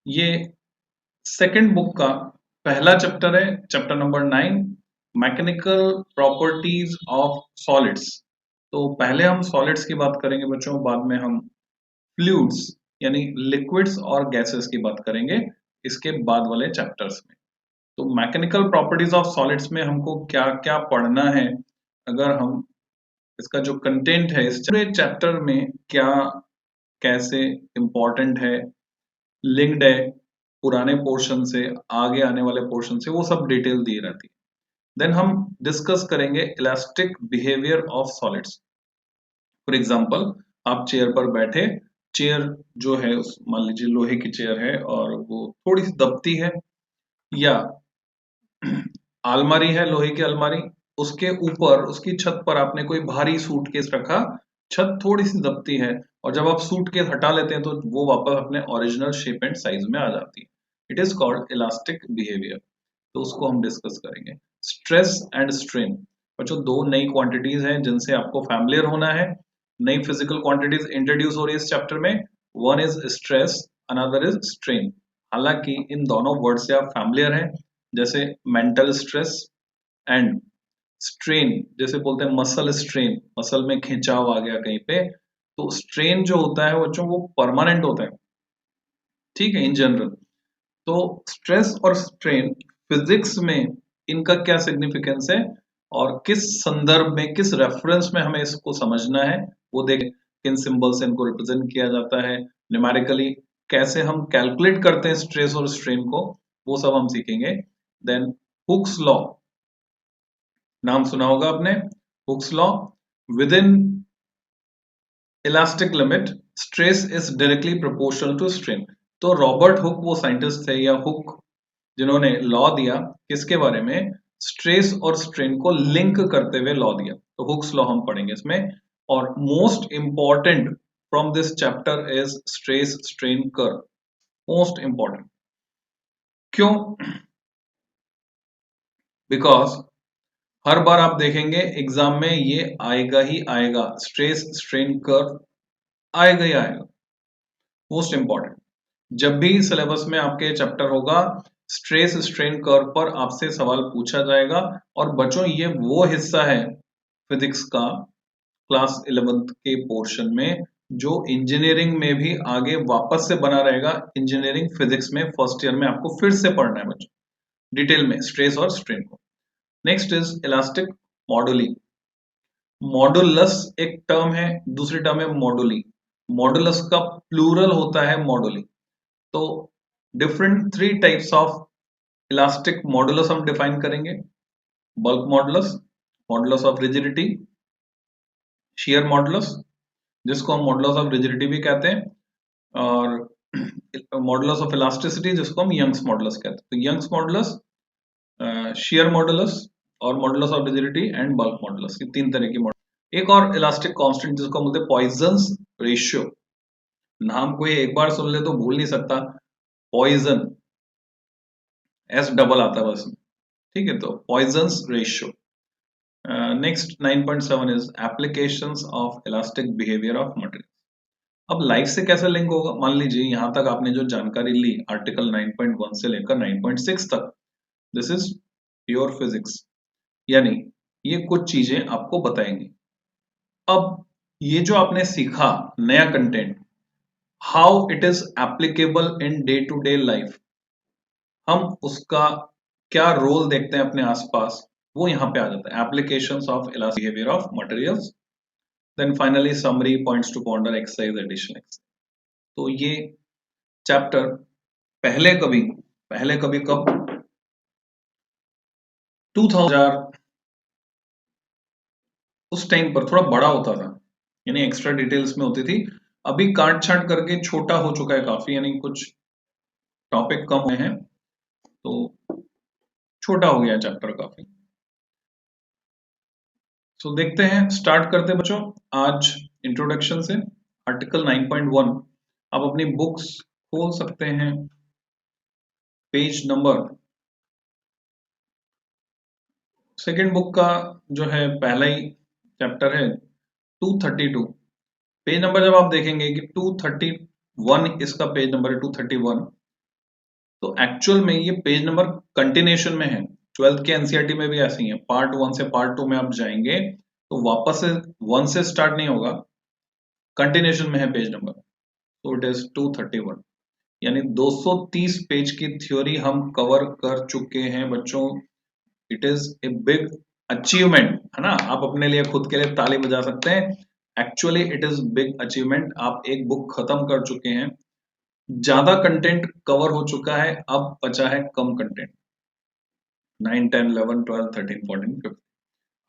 ये second book का पहला चैप्टर है, chapter number 9, mechanical properties of solids. तो पहले हम सॉलिड्स की बात करेंगे बच्चों, बाद में हम फ्लूइड्स यानी लिक्विड्स और गैसेस की बात करेंगे इसके बाद वाले चैप्टर्स में। तो मैकेनिकल प्रॉपर्टीज ऑफ सॉलिड्स में हमको क्या क्या पढ़ना है, अगर हम इसका जो कंटेंट है इस चैप्टर में क्या कैसे इंपॉर्टेंट है, लिंक्ड है पुराने पोर्शन से आगे आने वाले पोर्शन से, वो सब डिटेल दी रहती है। देन हम डिस्कस करेंगे elastic behaviour of solids. For example, आप चेयर पर बैठे, चेयर जो है उस मान लीजिए लोहे की चेयर है और वो थोड़ी सी दबती है, या अलमारी है लोहे की अलमारी, उसके ऊपर उसकी छत पर आपने कोई भारी सूटकेस रखा, छत थोड़ी सी दबती है और जब आप सूटकेस हटा लेते हैं तो वो वापस अपने ओरिजिनल शेप एंड साइज में आ जाती है। It is called elastic behaviour. तो उसको हम डिस्कस करेंगे। स्ट्रेस एंड स्ट्रेन, बच्चों दो नई क्वांटिटीज हैं जिनसे आपको फैमिलियर होना है। नई फिजिकल क्वांटिटीज इंट्रोड्यूस हो रही है इस चैप्टर में। One is stress, another is strain. हालांकि इन दोनों वर्ड से आप फैमिलियर हैं, जैसे मेंटल स्ट्रेस एंड स्ट्रेन, जैसे बोलते हैं मसल स्ट्रेन, मसल में खिंचाव आ गया कहीं पे, तो स्ट्रेन जो होता है बच्चों वो परमानेंट होता है, ठीक है, इन जनरल। तो स्ट्रेस और स्ट्रेन फिजिक्स में इनका क्या सिग्निफिकेंस है और किस संदर्भ में किस रेफरेंस में हमें इसको समझना है, वो देखें। किन सिंबल से इनको रिप्रेजेंट किया जाता है न्यूमेरिकली, कैसे हम कैलकुलेट करते हैं स्ट्रेस और स्ट्रेन को, वो सब हम सीखेंगे। देन हुक्स लॉ, नाम सुना होगा आपने, Hooke's law. Within elastic limit stress is directly proportional to strain. तो रॉबर्ट हुक वो साइंटिस्ट थे, या हुक, जिन्होंने लॉ दिया किसके बारे में, स्ट्रेस और स्ट्रेन को लिंक करते हुए लॉ दिया। तो हुक्स लॉ हम पढ़ेंगे इसमें। और most important from this chapter is stress strain curve, most important. क्यों? बिकॉज हर बार आप देखेंगे एग्जाम में ये आएगा ही आएगा, स्ट्रेस स्ट्रेन कर्व आएगा ही आएगा, मोस्ट इंपॉर्टेंट। जब भी सिलेबस में आपके चैप्टर होगा, स्ट्रेस स्ट्रेन कर्व पर आपसे सवाल पूछा जाएगा। और बच्चों ये वो हिस्सा है फिजिक्स का क्लास 11th के पोर्शन में जो इंजीनियरिंग में भी आगे वापस से बना रहेगा। इंजीनियरिंग फिजिक्स में फर्स्ट ईयर में आपको फिर से पढ़ना है बच्चों, डिटेल में स्ट्रेस और स्ट्रेन को। Next is elastic moduli. Modulus एक टर्म है, दूसरी टर्म है मॉडुली। मॉडुलस का प्लूरल होता है मॉडुली। तो different three types of elastic modulus हम डिफाइन करेंगे। Bulk modulus, modulus of rigidity, shear modulus जिसको हम मॉडुलस ऑफ रिजिडिटी भी कहते हैं, और मॉडुलस ऑफ इलास्टिसिटी जिसको हम यंग्स मॉडुलस कहते हैं। तो यंग्स मॉडुलस, शियर मॉडुलस और modulus of rigidity and bulk modulus, ये तीन तरह की मॉडुलस। एक और इलास्टिक कांस्टेंट जिसको हम बोलते हैं पॉइजन्स रेशियो। नाम कोई एक बार सुन ले तो भूल नहीं सकता, पॉइजन, एस डबल आता है बस, ठीक है। तो Poisson's ratio. Next 9.7 is applications of elastic behaviour of material. अब लाइफ से कैसे लिंक होगा? मान लीजिए यहां तक आपने जो जानकारी ली आर्टिकल 9.1 से लेकर 9.6 तक, दिस इज प्योर फिजिक्स, यानी ये कुछ चीजें आपको बताएंगे। अब ये जो आपने सीखा नया content, how it is applicable in day to day life, हम उसका क्या रोल देखते हैं अपने आसपास, वो यहाँ पे आ जाता है। Applications of elastic behaviour of materials. Then finally summary, points to ponder, exercise, addition exercise. तो ये चैप्टर पहले कभी कब 2000 उस टाइम पर थोड़ा बड़ा होता था, यानी एक्स्ट्रा डिटेल्स में होती थी। अभी काट छाट करके छोटा हो चुका है काफी, यानी कुछ टॉपिक कम हुए हैं तो छोटा हो गया चैप्टर काफी। तो देखते हैं, स्टार्ट करते हैं बच्चों आज इंट्रोडक्शन से। आर्टिकल 9.1, आप अपनी बुक्स खोल सकते हैं, पेज नंबर, सेकेंड बुक का जो है पहला ही चैप्टर है 232। पेज नंबर जब आप देखेंगे कि 231 इसका पेज नंबर है, 231। तो एक्चुअल में ये पेज नंबर कंटिन्यूशन में है। 12th के एनसीईआरटी में भी ऐसे ही है, पार्ट 1 से पार्ट 2 में आप जाएंगे तो वापस से 1 से स्टार्ट नहीं होगा, कंटिन्यूशन में है पेज नंबर। तो इट इज 231, यानी 230 पेज की थ्योरी हम कवर कर चुके हैं बच्चों। It is a big achievement, है ना। आप अपने लिए खुद के लिए ताली बजा सकते हैं। Actually it is big achievement, आप एक बुक खत्म कर चुके हैं, ज्यादा कंटेंट कवर हो चुका है, अब बचा है कम कंटेंट। 9 10 11 12 13 14 15,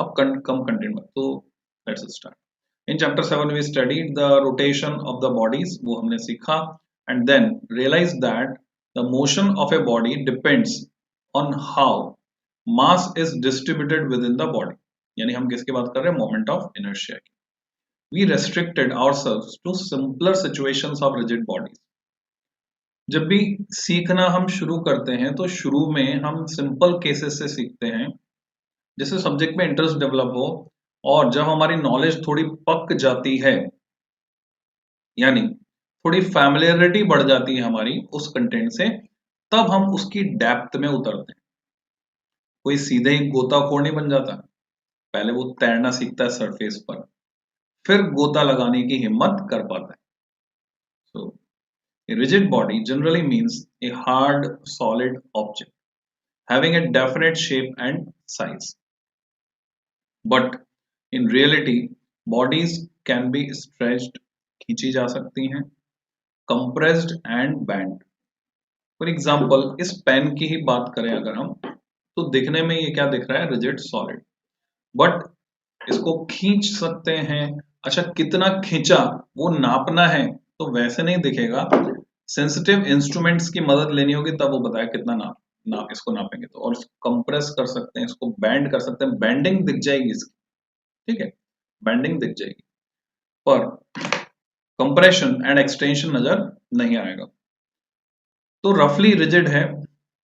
अब कम कंटेंट में। तो let's start. In chapter 7 we studied the rotation of the bodies, वो हमने सीखा, and then realise that the motion of a body depends on how mass is distributed within the body. यानी हम किसकी बात कर रहे हैं? मोमेंट ऑफ इनर्शिया की। We restricted ourselves to simpler situations of rigid bodies. जब भी सीखना हम शुरू करते हैं तो शुरू में हम सिंपल केसेस से सीखते हैं, जिससे सब्जेक्ट में इंटरेस्ट डेवलप हो, और जब हमारी नॉलेज थोड़ी पक जाती है, यानी थोड़ी फैमिलियरिटी बढ़ जाती है हमारी उस कंटेंट से, तब हम उसकी डेप्थ में उतरते हैं। कोई सीधे ही गोताखोर नहीं बन जाता, पहले वो तैरना सीखता है सरफेस पर, फिर गोता लगाने की हिम्मत कर पाता है। सो a rigid body generally means a hard solid object having a definite shape and size, but in reality bodies can be stretched, खींची जा सकती हैं, compressed and bent। For example इस पेन की ही बात करें अगर हम, तो दिखने में ये क्या दिख रहा है? रिजिड सॉलिड, बट इसको खींच सकते हैं। अच्छा, कितना खींचा वो नापना है, तो वैसे नहीं दिखेगा, सेंसिटिव इंस्ट्रूमेंट्स की मदद लेनी होगी, तब वो बताया कितना नाप इसको नापेंगे। तो और इसको कंप्रेस कर सकते हैं, इसको बैंड कर सकते हैं, बैंडिंग दिख जाएगी इसकी, ठीक है, बैंडिंग दिख जाएगी, पर कंप्रेशन एंड एक्सटेंशन नजर नहीं आएगा। तो रफली रिजिड है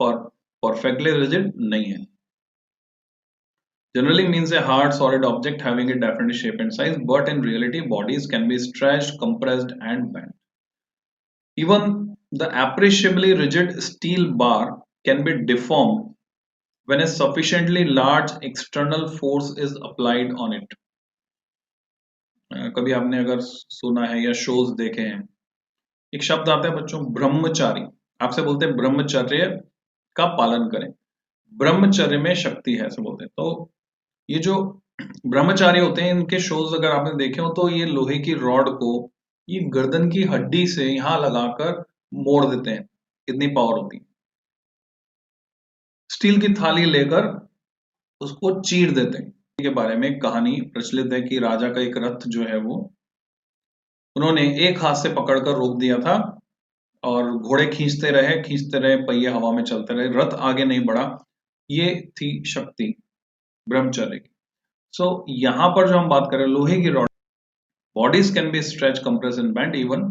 और परफेक्टली रिजिड नहीं है। Generally means a hard solid object having a definite shape and size, but in reality bodies can be stretched, compressed and bent. Even the appreciably rigid steel bar can be deformed when a sufficiently large external force is applied on it. कभी आपने अगर सुना है या shows देखे हैं, एक शब्द आता है बच्चों, ब्रह्मचारी। आपसे बोलते हैं ब्रह्मचर्य का पालन करें, ब्रह्मचर्य में शक्ति है, ऐसे बोलते हैं। तो ये जो ब्रह्मचारी होते हैं, इनके शोज अगर आपने देखे हो, तो ये लोहे की रॉड को ये गर्दन की हड्डी से यहां लगाकर मोड़ देते हैं, इतनी पावर होती है। स्टील की थाली लेकर उसको चीर देते हैं। के बारे में एक कहानी प्रचलित है कि राजा का एक रथ जो है वो उन्होंने एक हाथ से पकड़कर रोक दिया था, और घोड़े खींचते रहे, पहिए हवा में चलते रहे, रथ आगे नहीं बढ़ा। ये थी शक्ति ब्रह्मचर्य की। सो यहां पर जो हम बात करें लोहे की rod, bodies can be stretch, compress and bend even,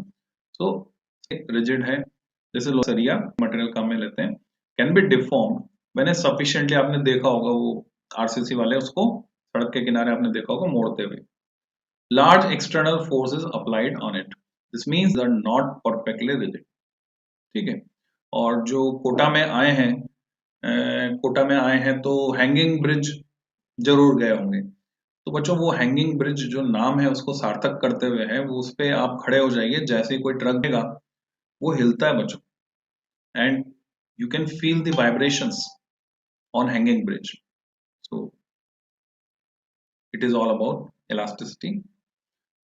so rigid है, जैसे सरिया मटेरियल काम में लेते हैं, कैन बी डिफॉर्म मैंने सफिशिएंटली, आपने देखा होगा वो आरसीसी वाले उसको सड़क के किनारे आपने देखा होगा मोड़ते हुए। Large external force is applied on it, this means they are not perfectly rigid, ठीक है। और जो कोटा में आए हैं, तो हैंगिंग ब्रिज जरूर गए होंगे। तो बच्चों वो हैंगिंग ब्रिज जो नाम है उसको सार्थक करते हुए है, वो उस पे आप खड़े हो जाइए, जैसे ही कोई ट्रक देगा वो हिलता है बच्चों, and you can feel the vibrations on hanging bridge. So it is all about elasticity.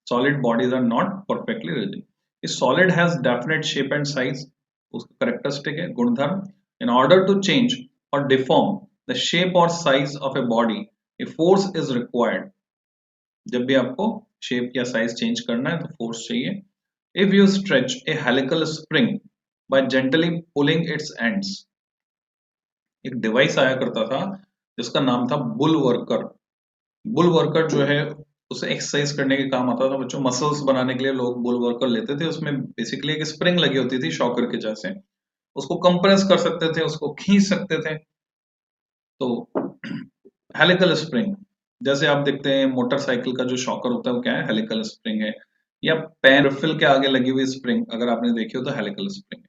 Solid bodies are not perfectly rigid. A solid has definite shape and size, उसका characteristic है, गुणधर्म। In order to change or deform the shape or size of a body, a force is required. जब भी आपको shape या size change करना है तो फोर्स चाहिए। If you stretch a helical spring by gently pulling its ends, एक device आया करता था जिसका नाम था बुल वर्कर। बुल वर्कर जो है उसे एक्सरसाइज करने के काम आता था बच्चों, मसल्स बनाने के लिए लोग बुल वर्कर लेते थे। उसमें बेसिकली एक स्प्रिंग लगी होती थी शॉकर के जैसे, उसको कंप्रेस कर सकते थे, उसको खींच सकते थे। तो हेलिकल स्प्रिंग, जैसे आप देखते हैं मोटरसाइकिल का जो शॉकर होता है वो क्या है? हेलिकल स्प्रिंग है। या पेन रिफिल के आगे लगी हुई स्प्रिंग अगर आपने देखी हो तो हेलिकल स्प्रिंग है।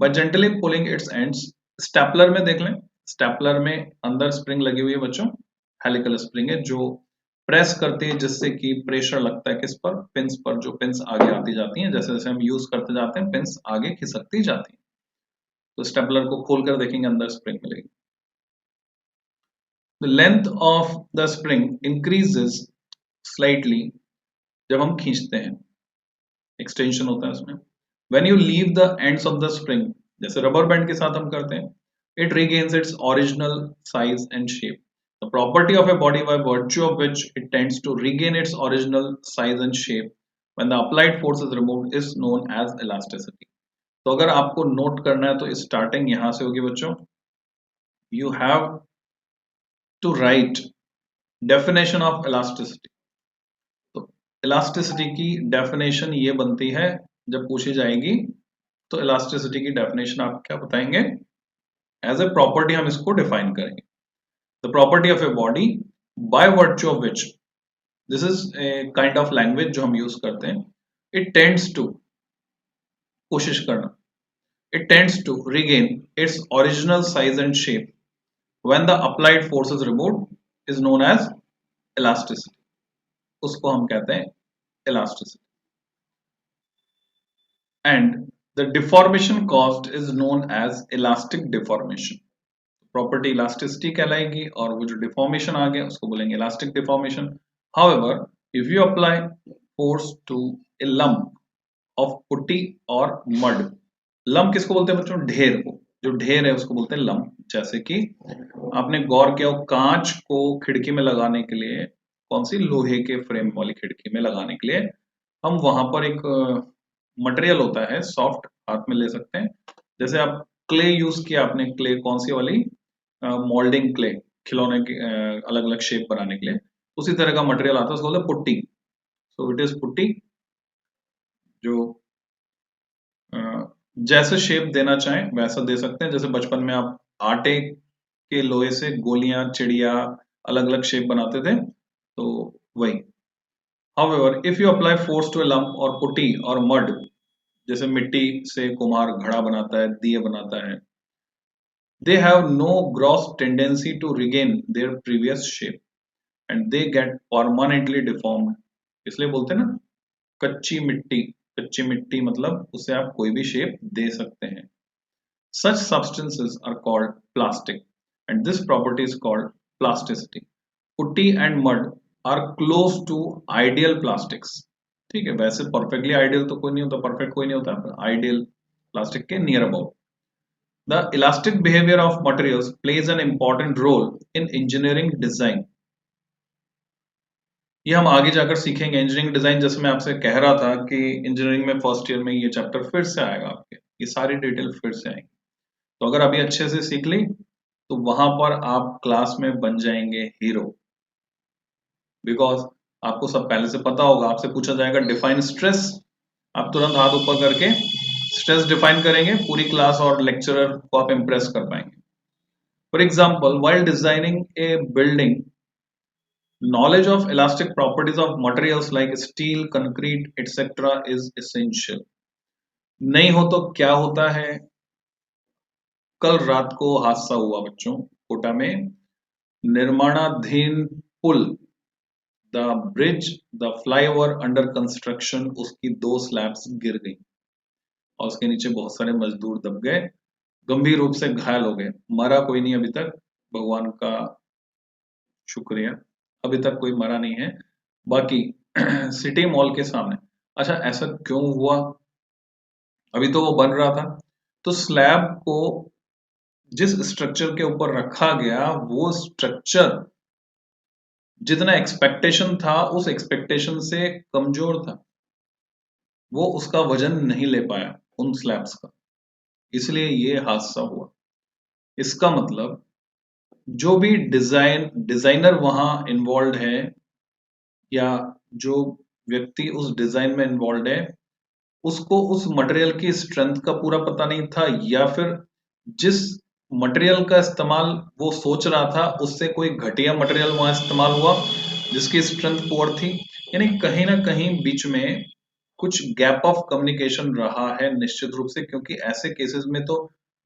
By gently pulling its ends. Stapler में देख लें, स्टेपलर में अंदर स्प्रिंग लगी हुई है बच्चों, हेलिकल स्प्रिंग है जो प्रेस करती है, जिससे कि प्रेशर लगता है किस पर, पिंस पर, जो पिंस आगे आती जाती हैं, जैसे जैसे हम यूज करते जाते हैं पिंस आगे खिसकती जाती हैं। तो स्टेपलर को खोलकर देखेंगे अंदर स्प्रिंग मिलेगी। The length of the spring increases slightly, जब हम खींचते हैं, एक्सटेंशन होता है उसमें। When you leave the ends of the spring, जैसे रबर बैंड के साथ हम करते हैं, it regains its original size and shape. The property of a body by virtue of which it tends to regain its original size and shape when the applied force is removed is known as elasticity. तो अगर आपको note करना है तो starting यहां से होगी बच्चों। You have to write definition of elasticity. तो इलास्टिसिटी की डेफिनेशन ये बनती है, जब पूछी जाएगी तो इलास्टिसिटी की डेफिनेशन आप क्या बताएंगे, एज ए प्रॉपर्टी हम इसको डिफाइन करेंगे। The property of a body by virtue of which, this is a kind of language जो हम यूज करते हैं, इट टेंड्स टू, कोशिश करना, it tends to regain its original size and shape when the applied force is removed is known as elasticity। उसको हम कहते हैं elasticity। and the deformation caused is known as elastic deformation। Property elasticity कहलाएगी और वो जो deformation आ गया उसको बोलेंगे elastic deformation. However if you apply force to a lump of putty और मड, लंप किसको बोलते हैं बच्चों, ढेर को, जो ढेर है उसको बोलते हैं लंप। जैसे कि आपने गौर किया हो, कांच को खिड़की में लगाने के लिए, कौन सी, लोहे के फ्रेम वाली खिड़की में लगाने के लिए हम वहां पर एक मटेरियल होता है सॉफ्ट, हाथ में ले सकते हैं। जैसे आप क्ले यूज किया, आपने क्ले कौन सी वाली, मोल्डिंग क्ले, खिलौने के अलग अलग शेप बनाने के लिए, उसी तरह का मटेरियल आता है, उसको बोलते हैं putty. So it is putty, जो जैसे शेप देना चाहें वैसा दे सकते हैं। जैसे बचपन में आप आटे के लोहे से गोलियां, चिड़िया, अलग अलग शेप बनाते थे, तो वही। However, if you apply force to a lump or putty or mud, जैसे मिट्टी से कुम्हार घड़ा बनाता है, दिए बनाता है, they have no gross tendency to regain their previous shape and they get permanently deformed। इसलिए बोलते हैं ना कच्ची मिट्टी, कच्ची मिट्टी मतलब उसे आप कोई भी शेप दे सकते हैं। Such substances are called plastic and this property is called plasticity। Putty and mud are close to ideal plastics। ठीक है, वैसे परफेक्टली आइडियल तो कोई नहीं होता, परफेक्ट कोई नहीं होता, आइडियल प्लास्टिक के near about. The elastic behaviour of materials plays an important role in engineering design. ये हम आगे जाकर सीखेंगे इंजीनियरिंग डिजाइन। जैसे मैं आपसे कह रहा था कि इंजीनियरिंग में फर्स्ट ईयर में ये चैप्टर फिर से आएगा, आपके ये सारी डिटेल फिर से आएंगी। तो अगर अभी अच्छे से सीख ली तो वहां पर आप क्लास में बन जाएंगे हीरो, बिकॉज आपको सब पहले से पता होगा। आपसे पूछा जाएगा डिफाइन स्ट्रेस, आप तुरंत हाथ ऊपर करके स्ट्रेस डिफाइन करेंगे, पूरी क्लास और लेक्चरर को आप इंप्रेस कर पाएंगे। For example, while designing A building, knowledge of elastic properties of materials like steel, concrete, etc. is essential। नहीं हो तो क्या होता है, कल रात को हादसा हुआ बच्चों कोटा में, निर्माणाधीन पुल, the bridge, the flyover under construction, उसकी 2 स्लैब्स गिर गई और उसके नीचे बहुत सारे मजदूर दब गए, गंभीर रूप से घायल हो गए। मरा कोई नहीं अभी तक, भगवान का शुक्रिया, अभी तक कोई मरा नहीं है। बाकी सिटी मॉल के सामने, अच्छा ऐसा क्यों हुआ, अभी तो वो बन रहा था, तो स्लैब को जिस स्ट्रक्चर के ऊपर रखा गया वो स्ट्रक्चर जितना एक्सपेक्टेशन था उस एक्सपेक्टेशन से कमजोर था, वो उसका वजन नहीं ले पाया उन स्लैब्स का, इसलिए ये हादसा हुआ। इसका मतलब जो भी डिजाइनर वहां इन्वॉल्व है या जो व्यक्ति उस डिजाइन में इन्वॉल्व है, उसको उस मटेरियल की स्ट्रेंथ का पूरा पता नहीं था, या फिर जिस मटेरियल का इस्तेमाल वो सोच रहा था उससे कोई घटिया मटेरियल वहां इस्तेमाल हुआ जिसकी स्ट्रेंथ पुअर थी। यानी कहीं ना कहीं बीच में कुछ गैप ऑफ कम्युनिकेशन रहा है निश्चित रूप से, क्योंकि ऐसे केसेस में तो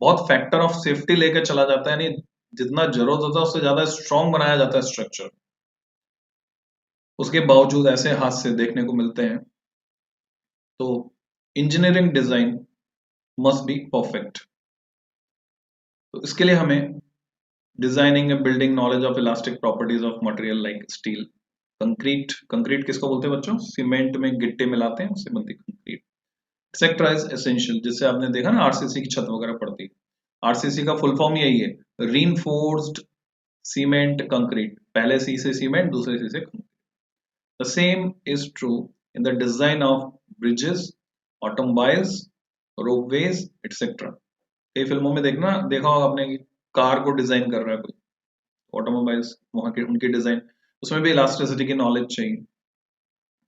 बहुत फैक्टर ऑफ सेफ्टी लेकर चला जाता है, नहीं जितना जरूरत होता है उससे ज्यादा स्ट्रांग बनाया जाता है स्ट्रक्चर, उसके बावजूद ऐसे हादसे देखने को मिलते हैं। तो engineering design must be perfect. तो इसके लिए हमें designing and building knowledge of elastic properties of material like steel, concrete, concrete किसको बोलते हैं बच्चों, सीमेंट में गिट्टे मिलाते हैं उससे बनती कंक्रीट, एक्सेट्रा इज एसेंशियल, जिससे आपने देखा ना आरसीसी की छत वगैरह पड़ती है, आरसीसी का फुल फॉर्म यही है, रीइंफोर्स्ड सीमेंट कंक्रीट, पहले सी से सीमेंट, दूसरे सी से concrete. The same is true in the design of bridges, automobiles, ropeways etcetera. कई फिल्मों में देखा होगा आपने कि कार को डिजाइन कर रहा है कोई, ऑटोमोबाइल्स वहां की उनकी डिजाइन, उसमें भी इलास्टिसिटी की नॉलेज चाहिए।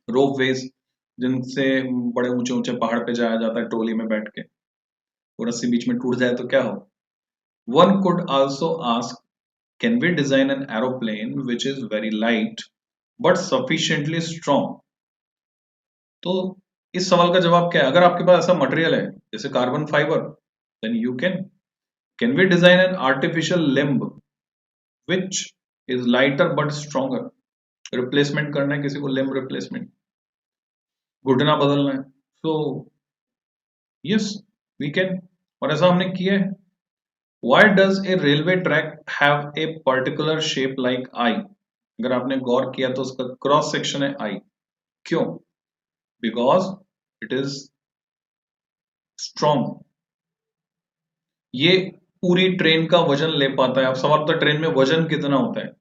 रोपवेज जिनसे बड़े ऊंचे ऊंचे पहाड़ पे जाया जाता है ट्रोली में बैठ के, वो रस्सी बीच में टूट जाए तो क्या हो। One could also ask, can we design an aeroplane which is very light but sufficiently strong. तो इस सवाल का जवाब क्या है, अगर आपके पास ऐसा मटेरियल है जैसे carbon fibre, then you can we design an artificial limb which is lighter but stronger. Replacement करना है किसी को, लिम्ब रिप्लेसमेंट, घुटना बदलना है, सो यस वी कैन, और ऐसा हमने किया है। Why does a railway track have a particular shape like I, अगर आपने गौर किया तो उसका क्रॉस सेक्शन है आई, क्यों, बिकॉज इट इज स्ट्रॉन्ग, ये पूरी ट्रेन का वजन ले पाता है। अब सवाल होता है ट्रेन में वजन कितना होता है,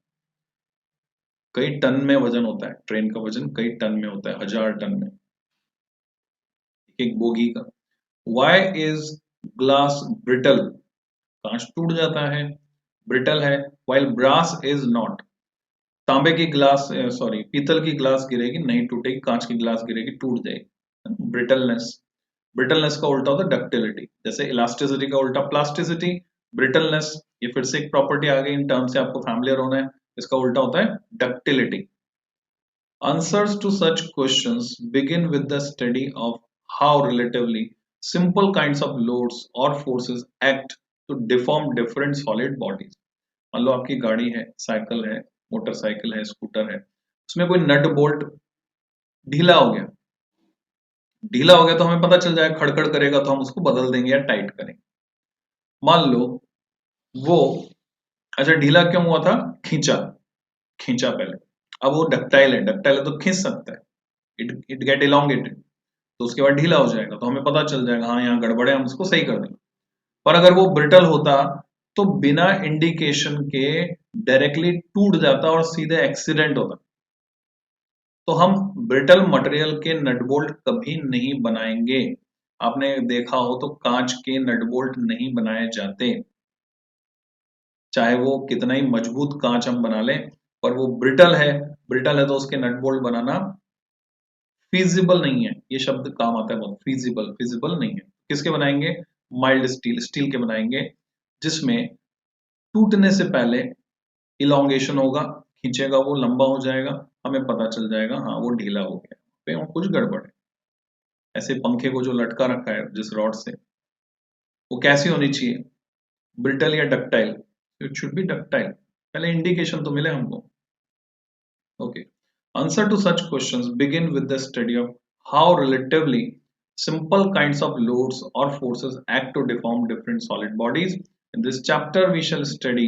कई टन में वजन होता है, ट्रेन का वजन कई टन में होता है, 1000 टन में एक बोगी का। वाई इज ग्लास ब्रिटल, कांच टूट जाता है, ब्रिटल है, वाइल ब्रास इज नॉट, तांबे की ग्लास सॉरी पीतल की ग्लास गिरेगी नहीं टूटेगी, कांच की ग्लास गिरेगी टूट जाएगी। ब्रिटलनेस, ब्रिटलनेस का उल्टा होता है डक्टिलिटी, जैसे इलास्टिसिटी का उल्टा प्लास्टिसिटी, ब्रिटलनेस ये फिर से एक प्रॉपर्टी आ गई इन टर्म से आपको फैमिलियर होना है, इसका उल्टा होता है ductility. Answers to such questions begin with the study of how relatively simple kinds of loads or forces act to deform different solid bodies. मान लो आपकी गाड़ी है, साइकिल है, मोटरसाइकिल है, स्कूटर है, उसमें कोई नट बोल्ट ढीला हो गया, ढीला हो गया तो हमें पता चल जाएगा, खड़खड़ करेगा तो हम उसको बदल देंगे या टाइट करेंगे। मान लो वो, अच्छा ढीला क्यों हुआ था, खींचा, खींचा पहले, अब वो डक्टाइल है तो खींच सकता है, इट गेट इलोंगेटेड, तो उसके बाद ढीला हो जाएगा तो हमें पता चल जाएगा हाँ यहाँ गड़बड़ है, हम उसको सही कर देंगे। पर अगर वो ब्रिटल होता तो बिना इंडिकेशन के डायरेक्टली टूट जाता और सीधे एक्सीडेंट होता। तो हम ब्रिटल मटेरियल के नट बोल्ट कभी नहीं बनाएंगे, आपने देखा हो तो कांच के नट बोल्ट नहीं बनाए जाते, चाहे वो कितना ही मजबूत कांच हम बना लें, पर वो ब्रिटल है तो उसके नट बोल्ट बनाना फीजिबल नहीं है, ये शब्द काम आता है बहुत, फीजिबल, फिजिबल नहीं है। किसके बनाएंगे, माइल्ड स्टील, स्टील के बनाएंगे जिसमें टूटने से पहले इलोंगेशन होगा, खींचेगा वो लंबा हो जाएगा, हमें पता चल जाएगा हाँ वो ढीला हो गया, पे कुछ गड़बड़ है। ऐसे पंखे को जो लटका रखा है जिस रॉड से, वो कैसी होनी चाहिए, ब्रिटल या ductile, it should be ductile, पहले इंडिकेशन तो मिले हमको। Okay. Answer to such questions begin with the study of how relatively simple kinds of loads or forces act to deform different solid bodies. In this chapter, we shall study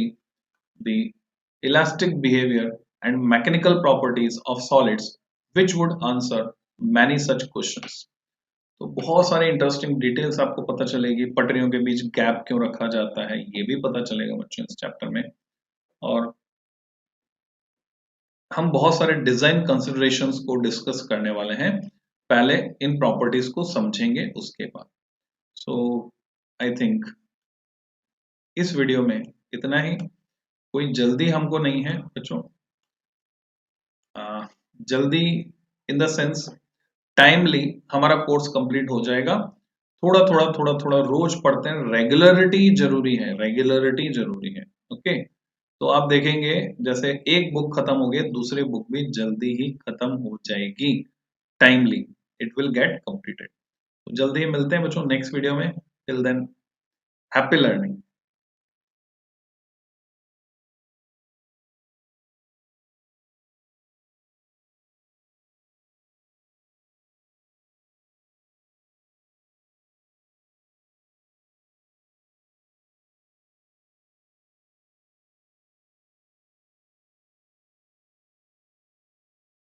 the elastic behavior and mechanical properties of solids, which would answer many such questions. तो बहुत सारे interesting details आपको पता चलेगी, पटरियों के बीच gap क्यों रखा जाता है ये भी पता चलेगा बच्चों इस चैप्टर में, और हम बहुत सारे डिजाइन कंसिडरेशंस को डिस्कस करने वाले हैं, पहले इन प्रॉपर्टीज को समझेंगे उसके बाद। सो आई थिंक इस वीडियो में इतना ही, कोई जल्दी हमको नहीं है बच्चों, जल्दी इन द सेंस टाइमली हमारा कोर्स कंप्लीट हो जाएगा, थोड़ा थोड़ा रोज पढ़ते हैं, रेगुलरिटी जरूरी है, रेगुलरिटी जरूरी है। ओके, तो आप देखेंगे जैसे एक बुक खत्म हो गई दूसरी बुक भी जल्दी ही खत्म हो जाएगी, timely. It will get completed. तो जल्दी ही मिलते हैं बच्चों नेक्स्ट वीडियो में। Till than happy learning.